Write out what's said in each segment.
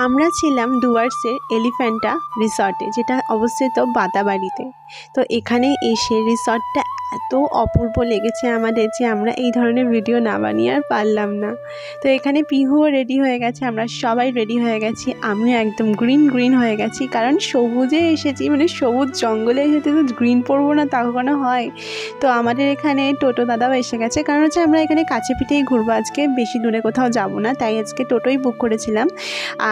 আমরা ছিলাম ডুয়ার্সের এলিফ্যান্টা রিসর্টে, যেটা অবস্থিত বাতাবাড়িতে। তো এখানে এসে রিসর্টটা এত অপূর্ব লেগেছে আমাদের যে আমরা এই ধরনের ভিডিও না বানিয়ে আর পারলাম না। তো এখানে পিহুও রেডি হয়ে গেছে, আমরা সবাই রেডি হয়ে গেছি। আমিও একদম গ্রিন হয়ে গেছি, কারণ সবুজে এসেছি, মানে সবুজ জঙ্গলে এসেছি, তো গ্রিন পরবো না তা কখনো হয়? তো আমাদের এখানে টোটো দাদাও এসে গেছে, কারণ হচ্ছে আমরা এখানে কাছে পিঠেই ঘুরবো আজকে, বেশি দূরে কোথাও যাব না, তাই আজকে টোটোই বুক করেছিলাম।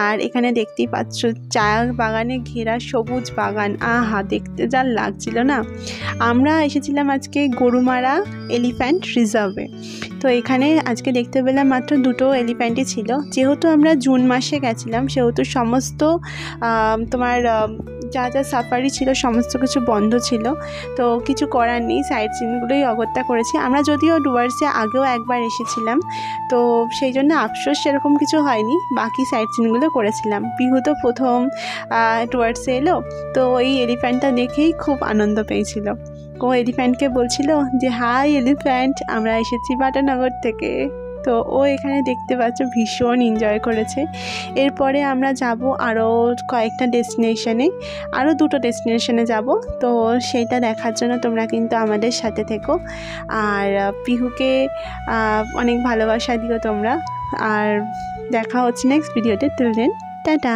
আর এখানে দেখতেই পাচ্ছ চা বাগানে ঘেরা সবুজ বাগান, আহা দেখতে যা লাগছিল না। আমরা এসেছিলাম আজকে গরুমারা এলিফ্যান্ট রিজার্ভে। তো এখানে আজকে দেখতে পেলাম মাত্র দুটো এলিফ্যান্টই ছিল। যেহেতু আমরা জুন মাসে গেছিলাম, সেহেতু সমস্ত তোমার যা যা সাফারি ছিল সমস্ত কিছু বন্ধ ছিল। তো কিছু করার নেই, সাইট সিনগুলোই অগত্যা করেছি। আমরা যদিও ডুয়ার্সে আগেও একবার এসেছিলাম, তো সেই জন্য আফসোস সেরকম কিছু হয়নি, বাকি সাইট সিনগুলো করেছিলাম। পিহু তো প্রথম ডুয়ার্সে এলো, তো এই এলিফ্যান্টটা দেখেই খুব আনন্দ পেয়েছিল। ও এলিফ্যান্টকে বলছিল যে হাই এলিফ্যান্ট, আমরা এসেছি বাটানগর থেকে। তো ও এখানে দেখতে পাচ্ছ ভীষণ এনজয় করেছে। এরপরে আমরা যাব আরও কয়েকটা ডেস্টিনেশনে, আরও দুটো ডেস্টিনেশনে যাব। তো সেইটা দেখার জন্য তোমরা কিন্তু আমাদের সাথে থেকো। আর পিহুকে অনেক ভালোবাসা দিও তোমরা। আর দেখা হচ্ছে নেক্সট ভিডিওতে। Till then tata.